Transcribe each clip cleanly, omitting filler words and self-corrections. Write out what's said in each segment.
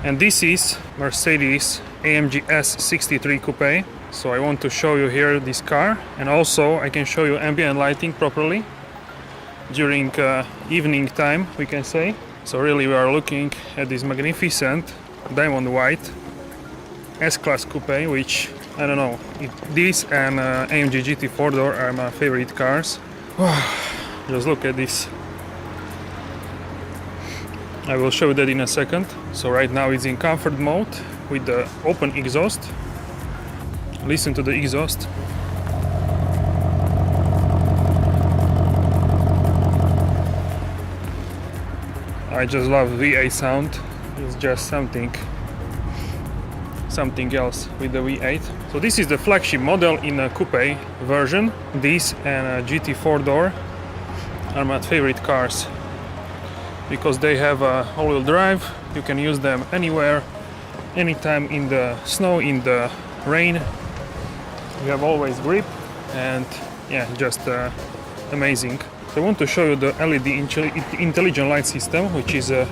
And this is Mercedes AMG S63 Coupé. So I want to show you here this car, and also I can show you ambient lighting properly during evening time, we can say. So really we are looking at this magnificent diamond white S-Class Coupé, which, I don't know, this and AMG GT 4-door are my favorite cars. Just look at this. I will show you that in a second. So right now it's in comfort mode with the open exhaust. Listen to the exhaust. I just love V8 sound. It's just something else with the V8. So this is the flagship model in a coupe version. This and a GT 4-door are my favorite cars because they have a all-wheel drive. You can use them anywhere, anytime, in the snow, in the rain. You have always grip, and yeah, just amazing. So I want to show you the LED intelligent light system, which is a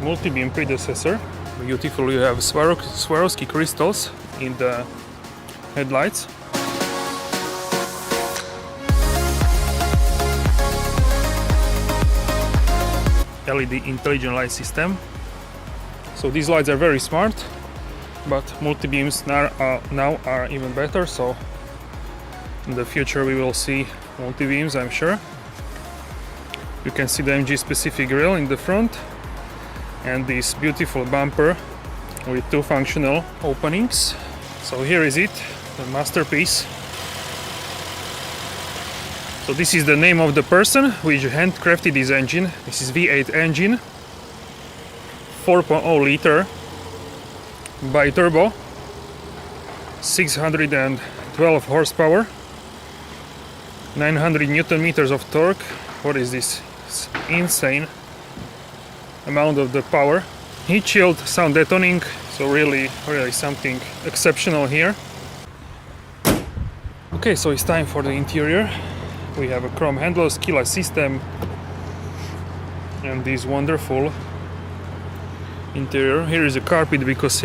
multi-beam predecessor. Beautiful, you have Swarovski crystals in the headlights. LED intelligent light system. So these lights are very smart, but multi-beams now are even better. So in the future we will see multi-beams, I'm sure. You can see the AMG specific grille in the front and this beautiful bumper with two functional openings. So here is it, the masterpiece. So this is the name of the person which handcrafted this engine. This is V8 engine, 4.0 liter bi-turbo, 612 horsepower, 900 Newton meters of torque. What is this? It's insane amount of the power. Heat shield sound detoning, so really something exceptional here. Okay, so it's time for the interior. We have a chrome handles, keyless system, and this wonderful interior. Here is a carpet because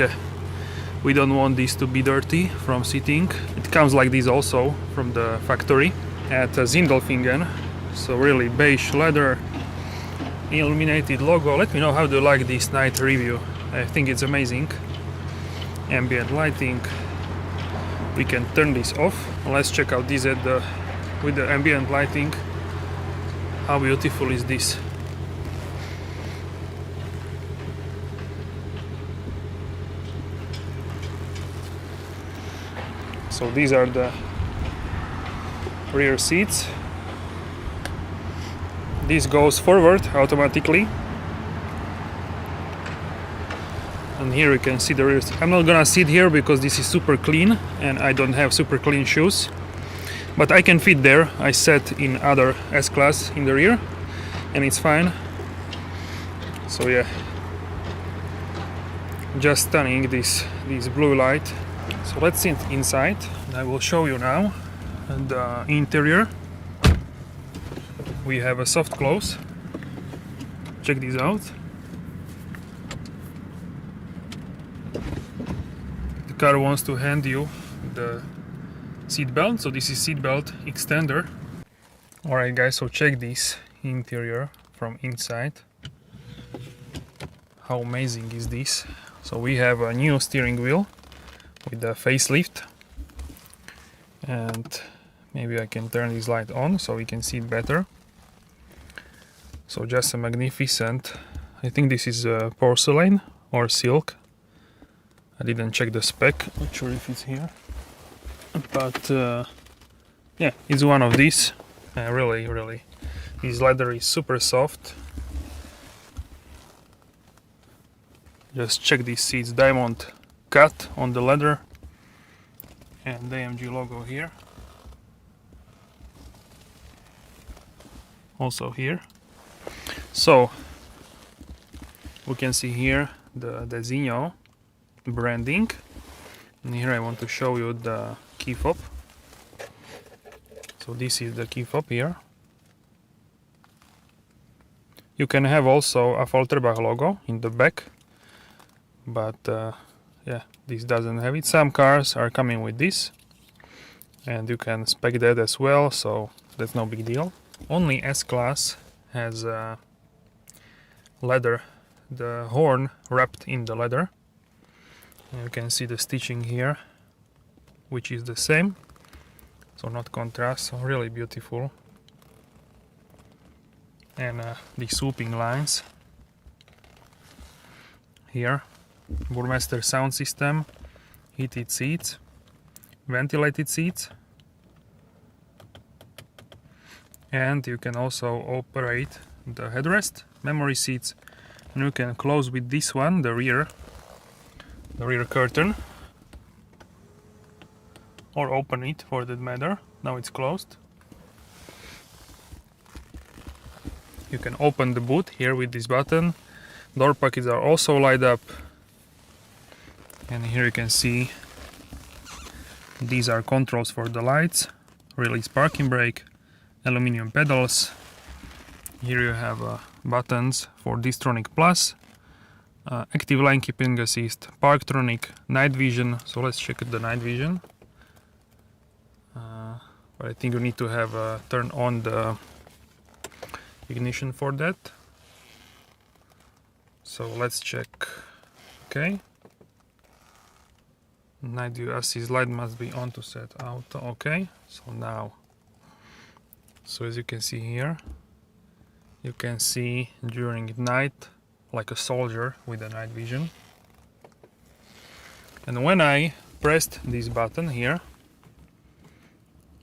we don't want this to be dirty from sitting. It comes like this also from the factory at Zindelfingen. So really beige leather, illuminated logo. Let me know how do you like this night review. I think it's amazing. Ambient lighting. We can turn this off. Let's check out this with the ambient lighting. How beautiful is this? So these are the rear seats. This goes forward automatically. And here you can see the rear seat. I'm not gonna sit here because this is super clean and I don't have super clean shoes. But I can fit there. I sat in other S-Class in the rear and it's fine. So yeah, just stunning this blue light. So let's sit inside and I will show you now the interior. We have a soft close. Check this out. The car wants to hand you the seat belt, so this is seat belt extender. Alright guys, so check this interior from inside. How amazing is this? So we have a new steering wheel with the facelift, and maybe I can turn this light on so we can see it better. So just a magnificent, I think this is porcelain or silk. I didn't check the spec, not sure if it's here. But yeah, it's one of these. Really, this leather is super soft. Just check these seats, diamond cut on the leather, and the AMG logo here. Also here. So we can see here the Zinho branding, and here I want to show you the key fob. So this is the key fob here. You can have also a Falterbach logo in the back, but yeah, this doesn't have it. Some cars are coming with this, and you can spec that as well, so that's no big deal. Only S-Class has leather, the horn wrapped in the leather. And you can see the stitching here, which is the same, so not contrast, so really beautiful. And these swooping lines here. Burmester sound system, heated seats, ventilated seats, and you can also operate the headrest, memory seats, and you can close with this one the rear curtain, or open it for that matter. Now it's closed. You can open the boot here with this button. Door pockets are also light up. And here you can see these are controls for the lights, release parking brake, aluminum pedals. Here you have buttons for Distronic Plus, active lane keeping assist, Parktronic, night vision. So let's check the night vision. But I think you need to have turn on the ignition for that. So let's check. Okay. Night view assist light must be on to set auto. Okay, so now, so as you can see here, you can see during night like a soldier with a night vision. And when I pressed this button here,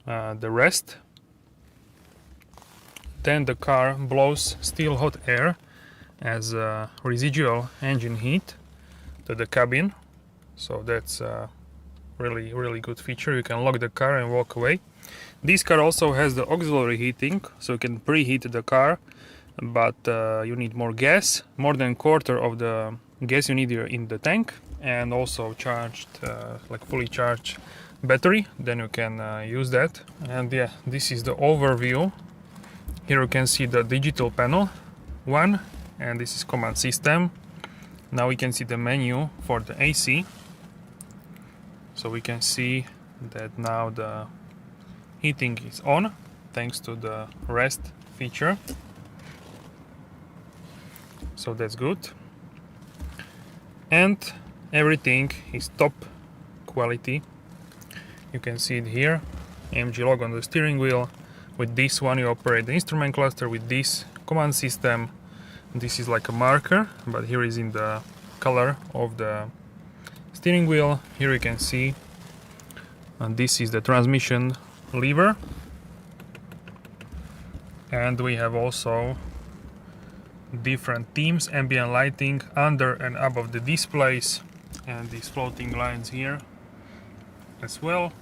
the rest, then the car blows still hot air as residual engine heat to the cabin. So that's a really good feature. You can lock the car and walk away. This car also has the auxiliary heating, so you can preheat the car, but you need more gas, more than a quarter of the gas you need in the tank, and also charged, like fully charged battery, then you can use that. And yeah, this is the overview. Here you can see the digital panel one, and this is command system. Now we can see the menu for the AC. So we can see that now the heating is on thanks to the rest feature. So that's good. And everything is top quality. You can see it here, AMG logo on the steering wheel. With this one you operate the instrument cluster with this command system. This is like a marker, but here is in the color of the steering wheel. Here you can see, and this is the transmission lever, and we have also different themes, ambient lighting under and above the displays, and these floating lines here as well.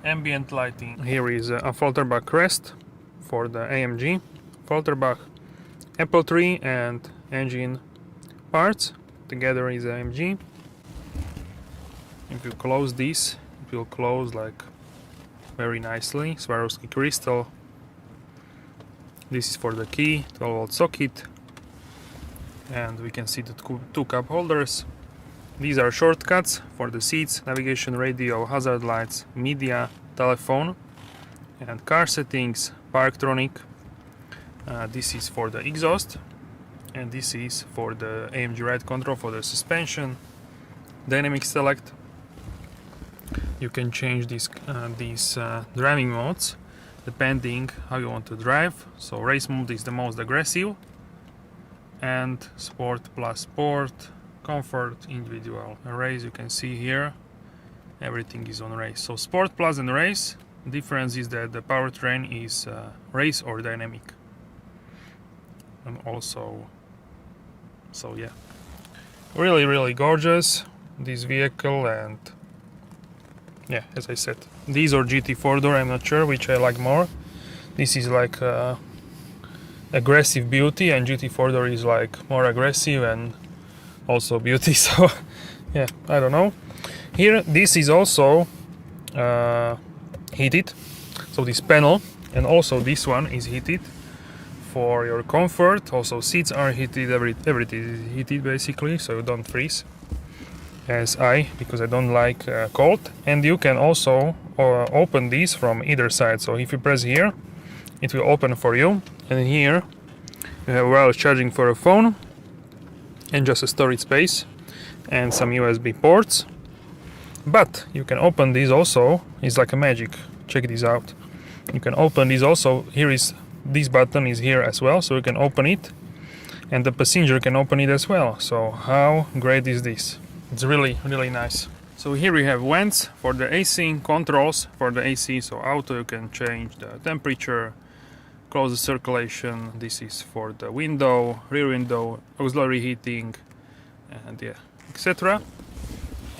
Ambient lighting. Here is a Falterbach crest for the AMG, Falterbach, apple tree, and engine parts. Together is AMG. If you close this, it will close like very nicely. Swarovski crystal. This is for the key, 12-volt socket, and we can see the two cup holders. These are shortcuts for the seats, navigation, radio, hazard lights, media, telephone, and car settings, Parktronic. This is for the exhaust, and this is for the AMG ride control for the suspension. Dynamic select. You can change these driving modes depending how you want to drive. So race mode is the most aggressive, and sport plus sport, comfort, individual, and race. You can see here everything is on race. So sport plus and race. Difference is that the powertrain is race or dynamic. And also, so yeah, really gorgeous this vehicle. And yeah, as I said, these are GT 4-door, I'm not sure which I like more. This is like aggressive beauty, and GT 4-door is like more aggressive and also beauty. So yeah, I don't know. Here this is also heated, so this panel, and also this one is heated for your comfort. Also seats are heated, everything is heated basically, so you don't freeze, as because I don't like cold. And you can also open these from either side, so if you press here it will open for you, and here you have wireless charging for a phone and just a storage space and some USB ports. But you can open these also, it's like a magic. Check this out. You can open these also. Here is this button is here as well, so you can open it, and the passenger can open it as well. So how great is this? It's really nice. So here we have vents for the AC, controls for the AC. So auto, you can change the temperature, close the circulation. This is for the window, rear window, auxiliary heating, and yeah, etc.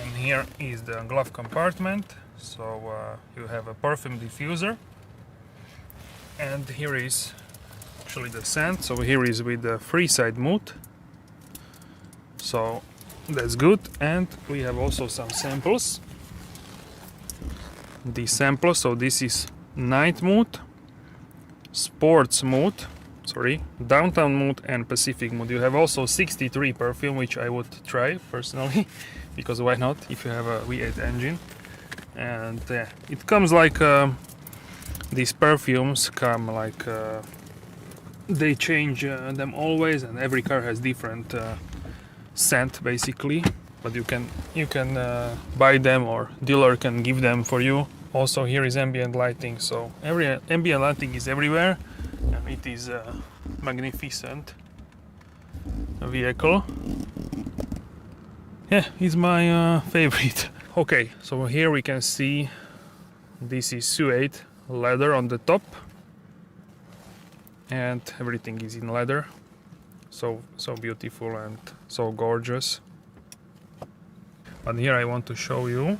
And here is the glove compartment. So you have a perfume diffuser, and here is actually the scent. So here is with the free side mode, so that's good. And we have also some samples. These samples, so this is night mode, sports mode, downtown mode, and Pacific mode. You have also 63 perfume, which I would try personally because why not if you have a V8 engine. And it comes like these perfumes come like they change them always, and every car has different scent basically, but you can buy them, or dealer can give them for you. Also here is ambient lighting, so every ambient lighting is everywhere, and it is a magnificent vehicle. Yeah, it's my favorite. Okay, so here we can see this is suede leather on the top, and everything is in leather. So beautiful and so gorgeous. But here I want to show you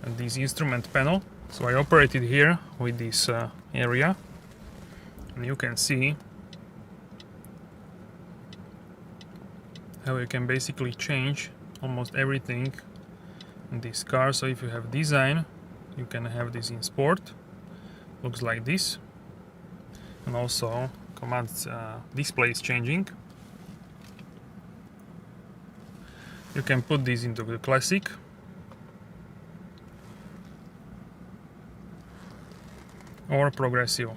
this instrument panel. So I operated here with this area, and you can see how you can basically change almost everything in this car. So if you have design, you can have this in sport, looks like this, and also commands display is changing. You can put this into the classic, or progressive.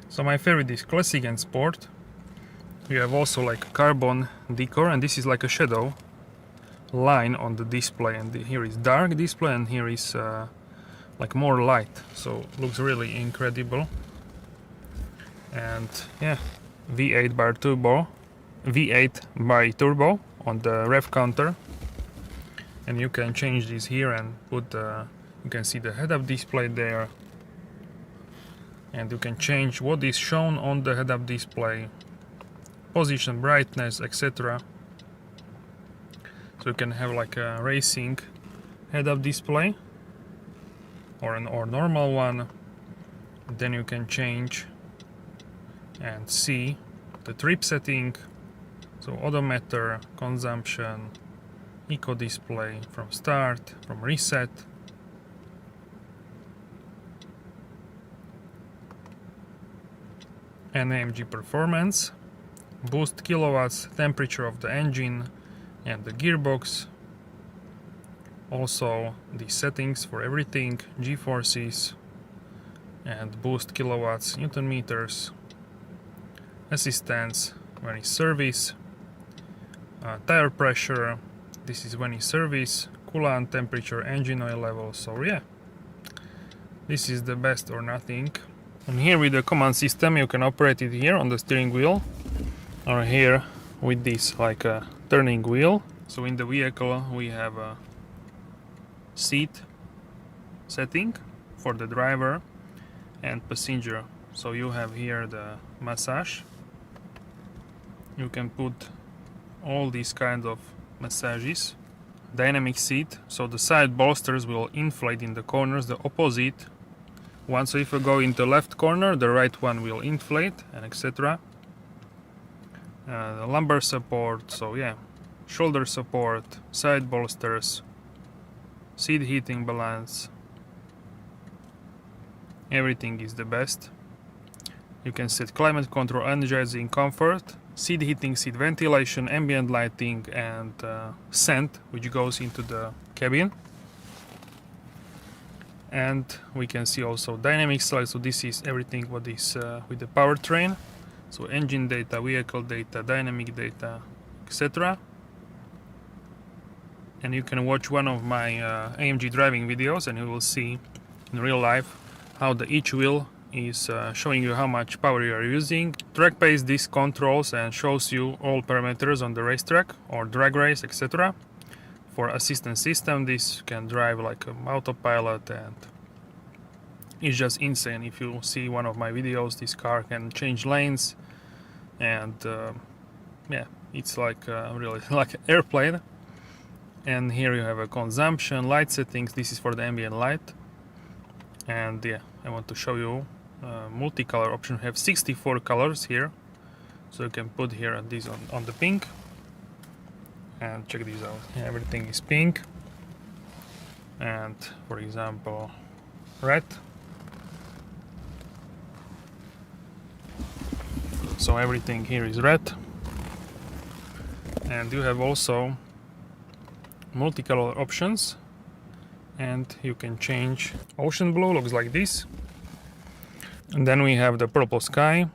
So my favorite is classic and sport. You have also like carbon decor, and this is like a shadow line on the display, and here is dark display, and here is like more light, so looks really incredible. And yeah, V8 by turbo on the Rev Counter, and you can change this here and put you can see the head-up display there, and you can change what is shown on the head-up display, position, brightness, etc. So you can have like a racing head-up display or normal one. Then you can change and see the trip setting, so odometer, consumption, eco display, from start, from reset, and AMG performance, boost kilowatts, temperature of the engine and the gearbox. Also the settings for everything, G-forces and boost kilowatts, Newton meters, assistance when it's service, tire pressure, this is when it's service, coolant, temperature, engine oil level. So yeah, this is the best or nothing. And here with the command system you can operate it here on the steering wheel, or here with this like a turning wheel. So in the vehicle we have a seat setting for the driver and passenger. So you have here the massage. You can put all these kind of massages. Dynamic seat, so the side bolsters will inflate in the corners, the opposite one. So if you go in the left corner, the right one will inflate, and etc. The lumbar support, so yeah, shoulder support, side bolsters, seat heating balance, Everything is the best. You can set climate control, energizing, comfort, seat heating, seat ventilation, ambient lighting, and scent, which goes into the cabin. And we can see also dynamic select. So this is everything what is with the powertrain. So engine data, vehicle data, dynamic data, etc. And you can watch one of my AMG driving videos, and you will see in real life how each wheel is showing you how much power you are using. Track pace, this controls and shows you all parameters on the racetrack or drag race, etc. For assistance system, this can drive like an autopilot, and it's just insane. If you see one of my videos, this car can change lanes, and yeah, it's like really like an airplane. And here you have a consumption, light settings. This is for the ambient light. And yeah, I want to show you multicolor option. We have 64 colors here, so you can put here this on the pink. And check these out. Yeah, everything is pink. And for example, red. So everything here is red. And you have also multicolor options, and you can change ocean blue, looks like this. And then we have the purple sky,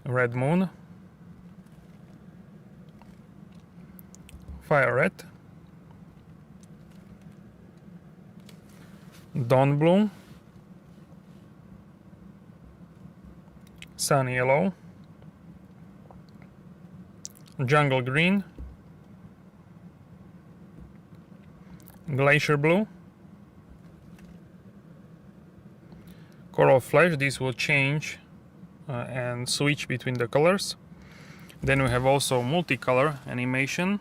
red moon, fire red, dawn blue, sun yellow, jungle green, glacier blue, coral flash. This will change and switch between the colors. Then we have also multicolor animation,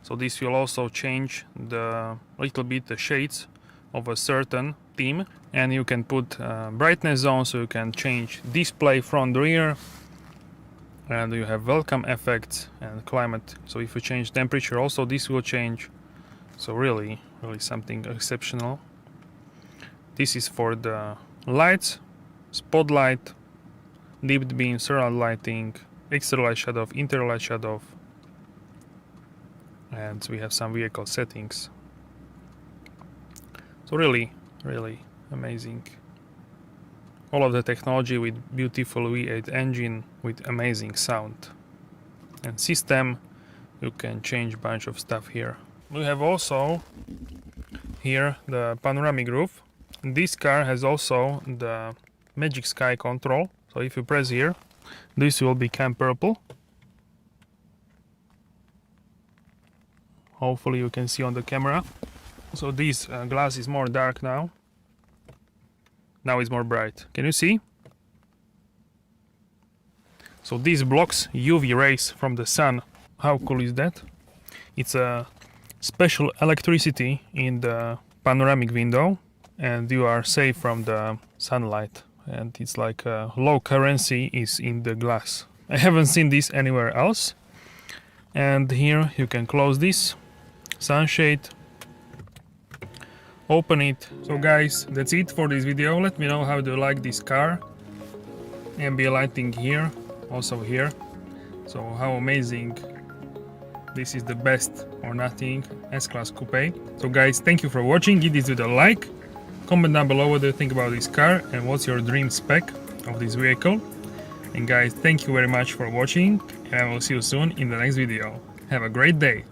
so this will also change the little bit the shades of a certain theme. And you can put brightness zone, so you can change display front rear, and you have welcome effects and climate. So if you change temperature also, this will change. So really something exceptional. This is for the lights, spotlight, dipped beam, surround lighting, extra light shut off, interior light shut off, and we have some vehicle settings. So really amazing. All of the technology with beautiful V8 engine with amazing sound. And system, you can change a bunch of stuff here. We have also here the panoramic roof. This car has also the magic sky control. So if you press here, this will become purple. Hopefully you can see on the camera. So this glass is more dark now. Now it's more bright. Can you see? So this blocks UV rays from the sun. How cool is that? It's a special electricity in the panoramic window, and you are safe from the sunlight. And it's like low currency is in the glass. I haven't seen this anywhere else. And here you can close this sunshade, open it. So guys, that's it for this video. Let me know how do you like this car. Ambient lighting here, also here. So how amazing. This is the best or nothing S-Class Coupé. So guys, thank you for watching. Give this video a like. Comment down below what do you think about this car and what's your dream spec of this vehicle. And guys, thank you very much for watching, and I will see you soon in the next video. Have a great day.